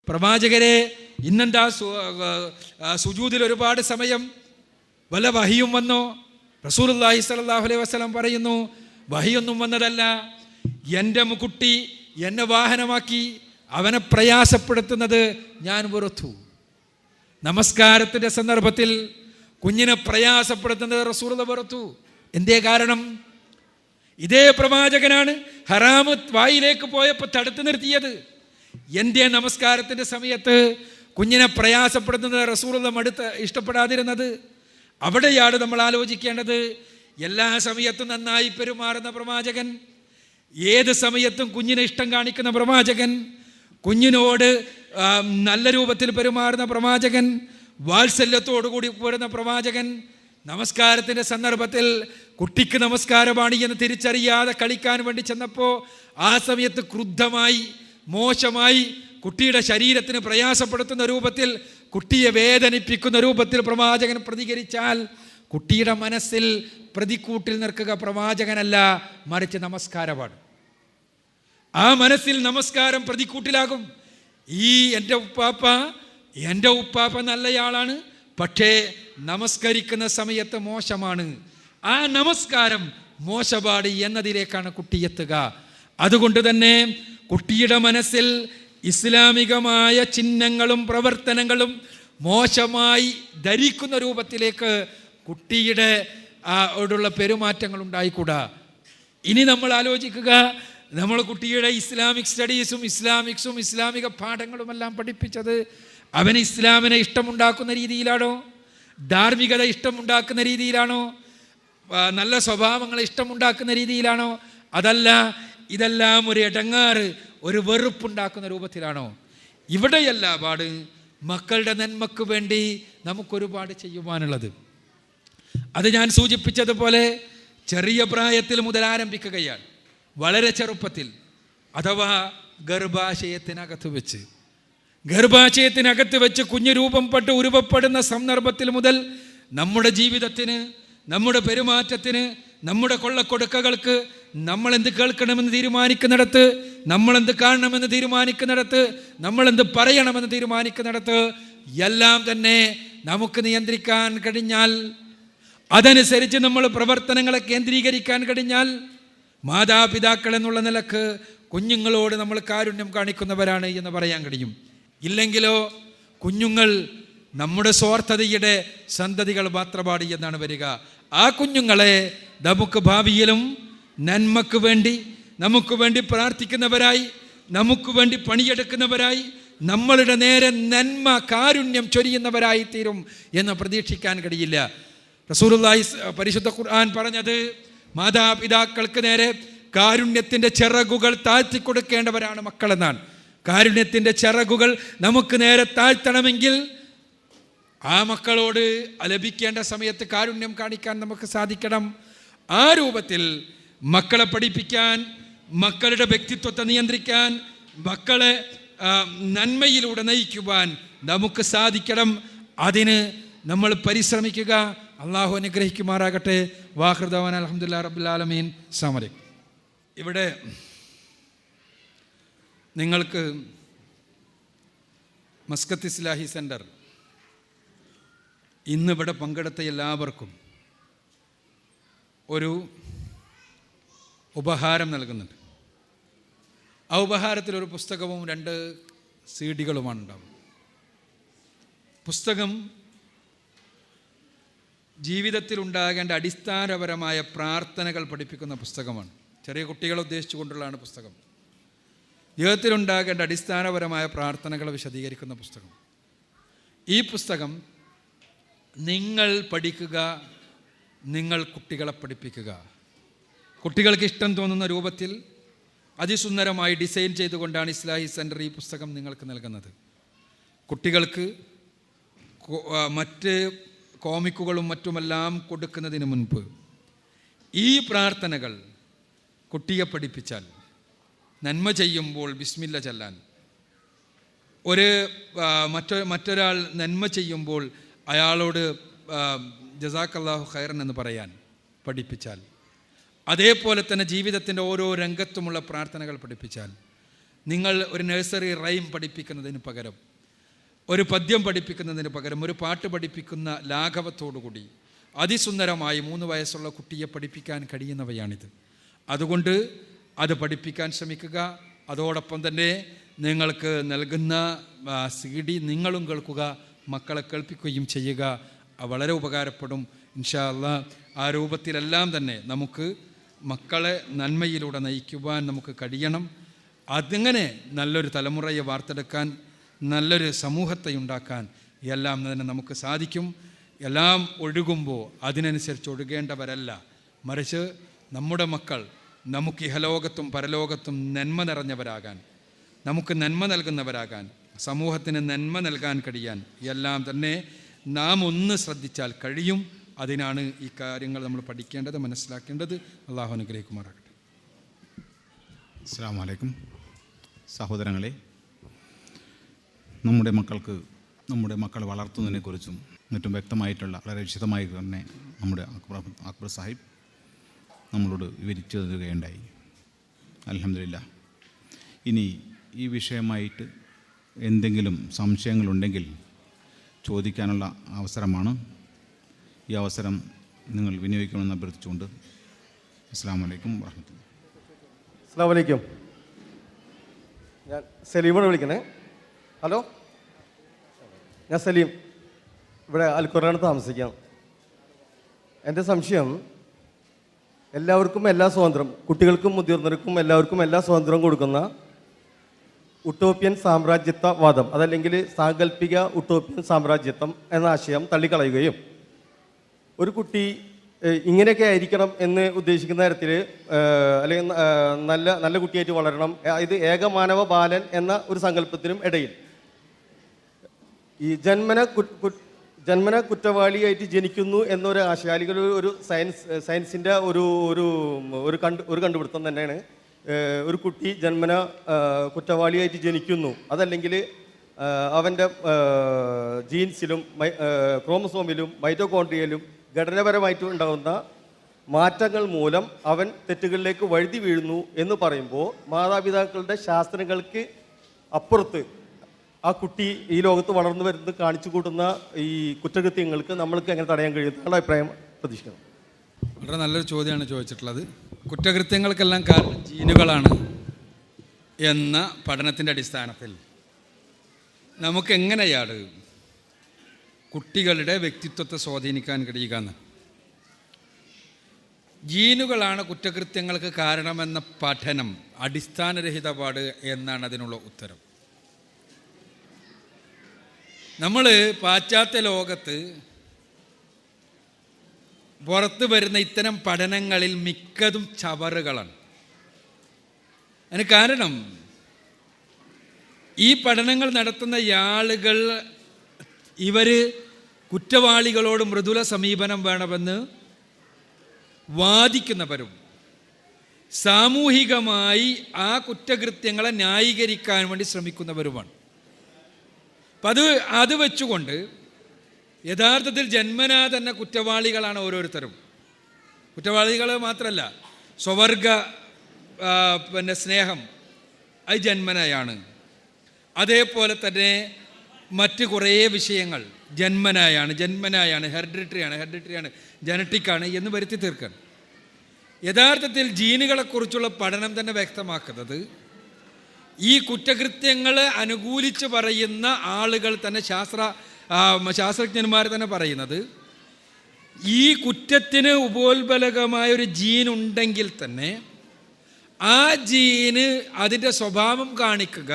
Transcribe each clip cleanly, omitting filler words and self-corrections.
പ്രവാചകരെ ഇന്നെന്താ സുജൂദിൽ ഒരുപാട് സമയം വല്ല വഹിയും വന്നോ? റസൂലുള്ളാഹി സ്വല്ലല്ലാഹു അലൈഹി വസല്ലം പറയുന്നു, വഹിയൊന്നും വന്നതല്ല, എൻ്റെ കുട്ടി എന്നെ വാഹനമാക്കി അവനെ പ്രയാസപ്പെടുത്തുന്നത് ഞാൻ വെറുത്തു. നമസ്കാരത്തിൻ്റെ സന്ദർഭത്തിൽ കുഞ്ഞിനെ പ്രയാസപ്പെടുത്തുന്നത് റസൂലുള്ളാഹി വെറുത്തു. എന്തേ കാരണം? ഇതേ പ്രവാചകനാണ് ഹറാമ് വായിലേക്ക് പോയപ്പോൾ തടുത്തു നിർത്തിയത്. എന്തേ നമസ്കാരത്തിൻ്റെ സമയത്ത് കുഞ്ഞിനെ പ്രയാസപ്പെടുത്തുന്നത് റസൂലുള്ളാഹി ഇഷ്ടപ്പെടാതിരുന്നത്? അവിടെയാണ് നമ്മൾ ആലോചിക്കേണ്ടത്. എല്ലാ സമയത്തും നന്നായി പെരുമാറുന്ന പ്രവാചകൻ, ഏത് സമയത്തും കുഞ്ഞിനെ ഇഷ്ടം കാണിക്കുന്ന പ്രവാചകൻ, കുഞ്ഞിനോട് നല്ല രൂപത്തിൽ പെരുമാറുന്ന പ്രവാചകൻ, വാത്സല്യത്തോടുകൂടി പോരുന്ന പ്രവാചകൻ, നമസ്കാരത്തിൻ്റെ സന്ദർഭത്തിൽ കുട്ടിക്ക് നമസ്കാരമാണ് എന്ന് തിരിച്ചറിയാതെ കളിക്കാൻ വേണ്ടി ചെന്നപ്പോൾ ആ സമയത്ത് ക്രുദ്ധമായി, മോശമായി, കുട്ടിയുടെ ശരീരത്തിന് പ്രയാസപ്പെടുത്തുന്ന രൂപത്തിൽ, കുട്ടിയെ വേദനിപ്പിക്കുന്ന രൂപത്തിൽ പ്രവാചകൻ പ്രതികരിച്ചാൽ കുട്ടിയുടെ മനസ്സിൽ പ്രതിക്കൂട്ടിൽ നിൽക്കുക പ്രവാചകനല്ല, മറിച്ച് നമസ്കാരമാണ്. ആ മനസ്സിൽ നമസ്കാരം പ്രതിക്കൂട്ടിലാകും. ഈ എൻ്റെ ഉപ്പാപ്പ നല്ലയാളാണ്, പക്ഷേ നമസ്കരിക്കുന്ന സമയത്ത് മോശമാണ്. ആ നമസ്കാരം മോശപാട് എന്നതിലേക്കാണ് കുട്ടി എത്തുക. അതുകൊണ്ട് തന്നെ കുട്ടിയുടെ മനസ്സിൽ ഇസ്ലാമികമായ ചിഹ്നങ്ങളും പ്രവർത്തനങ്ങളും മോശമായി ധരിക്കുന്ന രൂപത്തിലേക്ക് കുട്ടിയുടെ ഓടുള്ള പെരുമാറ്റങ്ങൾ ഉണ്ടായിക്കൂടാ. ഇനി നമ്മൾ ആലോചിക്കുക, നമ്മൾ കുട്ടിയുടെ ഇസ്ലാമിക് സ്റ്റഡീസും ഇസ്ലാമിക പാഠങ്ങളുമെല്ലാം പഠിപ്പിച്ചത് അവന് ഇസ്ലാമിനെ ഇഷ്ടമുണ്ടാക്കുന്ന രീതിയിലാണോ? ധാർമ്മികത ഇഷ്ടമുണ്ടാക്കുന്ന രീതിയിലാണോ? നല്ല സ്വഭാവങ്ങളെ ഇഷ്ടമുണ്ടാക്കുന്ന രീതിയിലാണോ? അതല്ല, ഇതെല്ലാം ഒരു ഇടങ്ങാറ്, ഒരു വെറുപ്പുണ്ടാക്കുന്ന രൂപത്തിലാണോ? ഇവിടെയല്ല പാട്. മക്കളുടെ നന്മക്ക് വേണ്ടി നമുക്കൊരുപാട് ചെയ്യുവാനുള്ളത്. അത് ഞാൻ സൂചിപ്പിച്ചതുപോലെ ചെറിയ പ്രായത്തിൽ മുതൽ ആരംഭിക്കുകയാണ്. വളരെ ചെറുപ്പത്തിൽ, അഥവാ ഗർഭാശയത്തിനകത്ത് വെച്ച് കുഞ്ഞ് രൂപപ്പെട്ട് ഉരുവപ്പെടുന്ന സന്ദർഭത്തിൽ മുതൽ നമ്മുടെ ജീവിതത്തിന്, നമ്മുടെ പെരുമാറ്റത്തിന്, നമ്മുടെ കൊള്ളക്കൊടുക്കകൾക്ക്, നമ്മളെന്ത് കേൾക്കണമെന്ന് തീരുമാനിക്കുന്നിടത്ത്, നമ്മളെന്ത് കാണണമെന്ന് തീരുമാനിക്കുന്നിടത്ത്, നമ്മളെന്ത് പറയണമെന്ന് തീരുമാനിക്കുന്നിടത്ത് എല്ലാം തന്നെ നമുക്ക് നിയന്ത്രിക്കാൻ കഴിഞ്ഞാൽ, അതനുസരിച്ച് നമ്മൾ പ്രവർത്തനങ്ങളെ കേന്ദ്രീകരിക്കാൻ കഴിഞ്ഞാൽ, മാതാപിതാക്കൾ എന്നുള്ള നിലക്ക് കുഞ്ഞുങ്ങളോട് നമ്മൾ കാരുണ്യം കാണിക്കുന്നവരാണ് എന്ന് പറയാൻ കഴിയും. ഇല്ലെങ്കിലോ കുഞ്ഞുങ്ങൾ നമ്മുടെ സ്വാർത്ഥതയുടെ സന്തതികൾ മാത്രമാണ് എന്നാണ് വരിക. ആ കുഞ്ഞുങ്ങളെ നമുക്ക് ഭാവിയിലും നന്മക്ക് വേണ്ടി, നമുക്ക് വേണ്ടി പ്രാർത്ഥിക്കുന്നവരായി, നമുക്ക് വേണ്ടി പണിയെടുക്കുന്നവരായി, നമ്മളുടെ നേരെ നന്മ, കാരുണ്യം ചൊരിയുന്നവരായി തീരും എന്ന് പ്രതീക്ഷിക്കാൻ കഴിയില്ല. റസൂലുള്ളാഹി പരിശുദ്ധ ഖുർആൻ പറഞ്ഞത് മാതാപിതാക്കൾക്ക് നേരെ കാരുണ്യത്തിൻ്റെ ചിറകുകൾ താഴ്ത്തിക്കൊടുക്കേണ്ടവരാണ് മക്കളെന്നാണ്. കാരുണ്യത്തിൻ്റെ ചിറകുകൾ നമുക്ക് നേരെ താഴ്ത്തണമെങ്കിൽ ആ മക്കളോട് ലഭിക്കേണ്ട സമയത്ത് കാരുണ്യം കാണിക്കാൻ നമുക്ക് സാധിക്കണം. ആ രൂപത്തിൽ മക്കളെ പഠിപ്പിക്കാൻ, മക്കളുടെ വ്യക്തിത്വത്തെ നിയന്ത്രിക്കാൻ, മക്കളെ നന്മയിലൂടെ നയിക്കുവാൻ നമുക്ക് സാധിക്കണം. അതിന് നമ്മൾ പരിശ്രമിക്കുക. അള്ളാഹു അനുഗ്രഹിക്കുമാറാകട്ടെ. വാഹൃദവാൻ അൽഹംദുലില്ലാഹി റബ്ബിൽ ആലമീൻ. അസ്സലാമു അലൈക്കും. ഇവിടെ നിങ്ങൾക്ക് മസ്കത്ത് ഇസ്ലാഹി സെൻറ്റർ ഇന്നിവിടെ പങ്കെടുത്ത എല്ലാവർക്കും ഒരു ഉപഹാരം നൽകുന്നുണ്ട്. ആ ഉപഹാരത്തിലൊരു പുസ്തകവും 2 CD-കളുമാണ് ഉണ്ടാവും. പുസ്തകം ജീവിതത്തിൽ ഉണ്ടാകേണ്ട അടിസ്ഥാനപരമായ പ്രാർത്ഥനകൾ പഠിപ്പിക്കുന്ന പുസ്തകമാണ്. ചെറിയ കുട്ടികളെ ഉദ്ദേശിച്ചുകൊണ്ടുള്ളതാണ് പുസ്തകം. ജീവിതത്തിലുണ്ടാകേണ്ട അടിസ്ഥാനപരമായ പ്രാർത്ഥനകൾ വിശദീകരിക്കുന്ന പുസ്തകം. ഈ പുസ്തകം നിങ്ങൾ പഠിക്കുക, നിങ്ങൾ കുട്ടികളെ പഠിപ്പിക്കുക. കുട്ടികൾക്ക് ഇഷ്ടം തോന്നുന്ന രൂപത്തിൽ അതിസുന്ദരമായി ഡിസൈൻ ചെയ്തുകൊണ്ടാണ് ഇസ്ലാഹി സെൻറ്റർ ഈ പുസ്തകം നിങ്ങൾക്ക് നൽകുന്നത്. കുട്ടികൾക്ക് മറ്റ് കോമിക്കുകളും മറ്റുമെല്ലാം കൊടുക്കുന്നതിന് മുൻപ് ഈ പ്രാർത്ഥനകൾ കുട്ടിയെ പഠിപ്പിച്ചാൽ, നന്മ ചെയ്യുമ്പോൾ ബിസ്മില്ല ചൊല്ലാൻ, മറ്റൊരാൾ നന്മ ചെയ്യുമ്പോൾ അയാളോട് ജസാക്കല്ലാഹു ഖൈറൻ എന്ന് പറയാൻ പഠിപ്പിച്ചാൽ, അതേപോലെ തന്നെ ജീവിതത്തിൻ്റെ ഓരോ രംഗത്തുമുള്ള പ്രാർത്ഥനകൾ പഠിപ്പിച്ചാൽ നിങ്ങൾ ഒരു നഴ്സറി റൈം പഠിപ്പിക്കുന്നതിന് പകരം, ഒരു പദ്യം പഠിപ്പിക്കുന്നതിന് പകരം ഒരു പാട്ട് പഠിപ്പിക്കുന്ന ലാഘവത്തോടുകൂടി അതിസുന്ദരമായി 3 വയസ്സുള്ള കുട്ടിയെ പഠിപ്പിക്കാൻ കഴിയുന്നവയാണിത്. അതുകൊണ്ട് അത് പഠിപ്പിക്കാൻ ശ്രമിക്കുക. അതോടൊപ്പം തന്നെ നിങ്ങൾക്ക് നൽകുന്ന CD നിങ്ങളും കേൾക്കുക, മക്കളെ കേൾപ്പിക്കുകയും ചെയ്യുക. വളരെ ഉപകാരപ്പെടും ഇൻഷാ അല്ലാഹ്. ആ രൂപത്തിലെല്ലാം തന്നെ നമുക്ക് മക്കളെ നന്മയിലൂടെ നയിക്കുവാൻ നമുക്ക് കഴിയണം. അതിങ്ങനെ നല്ലൊരു തലമുറയെ വാർത്തെടുക്കാൻ, നല്ലൊരു സമൂഹത്തെ ഉണ്ടാക്കാൻ എല്ലാം തന്നെ നമുക്ക് സാധിക്കും. എല്ലാം ഒഴുകുമ്പോൾ അതിനനുസരിച്ച് ഒഴുകേണ്ടവരല്ല, മറിച്ച് നമ്മുടെ മക്കൾ നമുക്ക് ഇഹലോകത്തും പരലോകത്തും നന്മ നിറഞ്ഞവരാകാൻ, നമുക്ക് നന്മ നൽകുന്നവരാകാൻ, സമൂഹത്തിന് നന്മ നൽകാൻ കഴിയാൻ എല്ലാം തന്നെ നാം ഒന്ന് ശ്രദ്ധിച്ചാൽ കഴിയും. അതിനാണ് ഈ കാര്യങ്ങൾ നമ്മൾ പഠിക്കേണ്ടത്, മനസ്സിലാക്കേണ്ടത്. അള്ളാഹു അനുഗ്രഹിക്കുമാറാകട്ടെ. അസ്സലാമു അലൈക്കും. സഹോദരങ്ങളെ, നമ്മുടെ മക്കളെ വളർത്തുന്നതിനെക്കുറിച്ചും മറ്റും വ്യക്തമായിട്ടുള്ള വളരെ വിശദമായി തന്നെ നമ്മുടെ അക്ബർ സാഹിബ് നമ്മളോട് വിവരിച്ചു തരികയുണ്ടായി. അൽഹംദുലില്ലാഹ്. ഇനി ഈ വിഷയമായിട്ട് എന്തെങ്കിലും സംശയങ്ങളുണ്ടെങ്കിൽ ചോദിക്കാനുള്ള അവസരമാണ്. ഈ അവസരം നിങ്ങൾ വിനിയോഗിക്കണമെന്ന് അഭ്യർത്ഥിച്ചുകൊണ്ട് അസ്സലാമു അലൈക്കും വറഹ്മത്തുള്ളാഹി. അസ്സലാമു അലൈക്കും. ഞാൻ സലീമാണ് വിളിക്കണേ. ഹലോ, ഞാൻ സലീം, ഇവിടെ അൽഖുറാണ് താമസിക്കാം. എൻ്റെ സംശയം, എല്ലാവർക്കും എല്ലാ സ്വാതന്ത്ര്യം, കുട്ടികൾക്കും മുതിർന്നവർക്കും എല്ലാവർക്കും എല്ലാ സ്വാതന്ത്ര്യം കൊടുക്കുന്ന ഉട്ടോപ്യൻ സാമ്രാജ്യത്വവാദം, അതല്ലെങ്കിൽ സാങ്കല്പിക ഉട്ടോപ്യൻ സാമ്രാജ്യത്വം എന്ന ആശയം തള്ളിക്കളയുകയും ഒരു കുട്ടി ഇങ്ങനെയൊക്കെ ആയിരിക്കണം എന്ന് ഉദ്ദേശിക്കുന്ന തരത്തിൽ അല്ലെങ്കിൽ നല്ല കുട്ടിയായിട്ട് വളരണം, ഇത് ഏകമാനവ ബാലൻ എന്ന ഒരു സങ്കല്പത്തിനും ഇടയിൽ ഈ ജന്മന കുറ്റവാളിയായിട്ട് ജനിക്കുന്നു എന്നൊരു ആശയാലികൾ ഒരു സയൻസിൻ്റെ ഒരു കണ്ടുപിടുത്തം തന്നെയാണ്. ഒരു കുട്ടി ജന്മന കുറ്റവാളിയായിട്ട് ജനിക്കുന്നു, അതല്ലെങ്കിൽ അവൻ്റെ ജീൻസിലും ക്രോമസോമിലും മൈറ്റോകോൺട്രിയയിലും ഘടനാപരമായിട്ട് ഉണ്ടാകുന്ന മാറ്റങ്ങൾ മൂലം അവൻ തെറ്റുകളിലേക്ക് വഴുതി വീഴുന്നു എന്ന് പറയുമ്പോൾ മാതാപിതാക്കളുടെ ശാസ്ത്രങ്ങൾക്ക് അപ്പുറത്ത് ആ കുട്ടി ഈ ലോകത്ത് വളർന്നു വരുന്നത് കാണിച്ചു കൂട്ടുന്ന ഈ കുറ്റകൃത്യങ്ങൾക്ക് നമ്മൾക്ക് എങ്ങനെ തടയാൻ കഴിയും? നിങ്ങളുടെ അഭിപ്രായം പ്രതീക്ഷിക്കണം. വളരെ നല്ലൊരു ചോദ്യമാണ് ചോദിച്ചിട്ടുള്ളത്. കുറ്റകൃത്യങ്ങൾക്കെല്ലാം കാരണം ജീനുകളാണ് എന്ന പഠനത്തിൻ്റെ അടിസ്ഥാനത്തിൽ നമുക്കെങ്ങനെയാണ് കുട്ടികളുടെ വ്യക്തിത്വത്തെ സ്വാധീനിക്കാൻ കഴിയുക എന്ന്? ജീനുകളാണ് കുറ്റകൃത്യങ്ങൾക്ക് കാരണമെന്ന പഠനം അടിസ്ഥാനരഹിതപാട് എന്നാണ് അതിനുള്ള ഉത്തരം. നമ്മൾ പാശ്ചാത്യ ലോകത്ത് പുറത്തു വരുന്ന ഇത്തരം പഠനങ്ങളിൽ മിക്കതും ചവറുകളാണ്. അതിന് കാരണം ഈ പഠനങ്ങൾ നടത്തുന്ന ആളുകൾ ഇവർ കുറ്റവാളികളോട് മൃദുല സമീപനം വേണമെന്ന് വാദിക്കുന്നവരും സാമൂഹികമായി ആ കുറ്റകൃത്യങ്ങളെ ന്യായീകരിക്കാൻ വേണ്ടി ശ്രമിക്കുന്നവരുമാണ്. അപ്പം അത് വെച്ചുകൊണ്ട് യഥാർത്ഥത്തിൽ ജന്മനാ തന്നെ കുറ്റവാളികളാണ് ഓരോരുത്തരും. കുറ്റവാളികൾ മാത്രമല്ല, സ്വവർഗ സ്നേഹം അത് ജന്മനായാണ്. അതേപോലെ തന്നെ മറ്റ് കുറേ വിഷയങ്ങൾ ജന്മനായാണ്, ഹെറിഡിറ്ററിയാണ്, ജനറ്റിക്കാണ് എന്ന് വരുത്തി തീർക്കണം. യഥാർത്ഥത്തിൽ ജീനുകളെക്കുറിച്ചുള്ള പഠനം തന്നെ വ്യക്തമാക്കുന്നത് ഈ കുറ്റകൃത്യങ്ങളെ അനുകൂലിച്ച് പറയുന്ന ആളുകൾ തന്നെ, ശാസ്ത്രജ്ഞന്മാർ തന്നെ പറയുന്നത് ഈ കുറ്റത്തിന് ഉപോത്ബലകമായൊരു ജീൻ ഉണ്ടെങ്കിൽ തന്നെ ആ ജീന് അതിൻ്റെ സ്വഭാവം കാണിക്കുക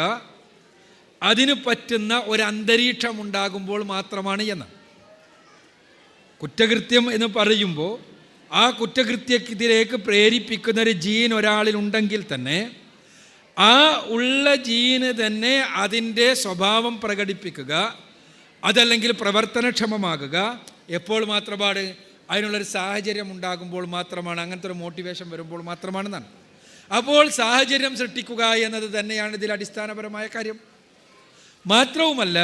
അതിന് പറ്റുന്ന ഒരു അന്തരീക്ഷം ഉണ്ടാകുമ്പോൾ മാത്രമാണ് എന്ന്. കുറ്റകൃത്യം എന്ന് പറയുമ്പോൾ ആ കുറ്റകൃത്യത്തിലേക്ക് പ്രേരിപ്പിക്കുന്ന ഒരു ജീൻ ഒരാളിലുണ്ടെങ്കിൽ തന്നെ ആ ഉള്ള ജീന് തന്നെ അതിൻ്റെ സ്വഭാവം പ്രകടിപ്പിക്കുക, അതല്ലെങ്കിൽ പ്രവർത്തനക്ഷമമാകുക എപ്പോൾ മാത്രമാണ്? അതിനുള്ളൊരു സാഹചര്യം ഉണ്ടാകുമ്പോൾ മാത്രമാണ്, അങ്ങനത്തെ ഒരു മോട്ടിവേഷൻ വരുമ്പോൾ മാത്രമാണെന്നാണ്. അപ്പോൾ സാഹചര്യം സൃഷ്ടിക്കുക എന്നത് തന്നെയാണ് ഇതിൽ അടിസ്ഥാനപരമായ കാര്യം. മാത്രവുമല്ല,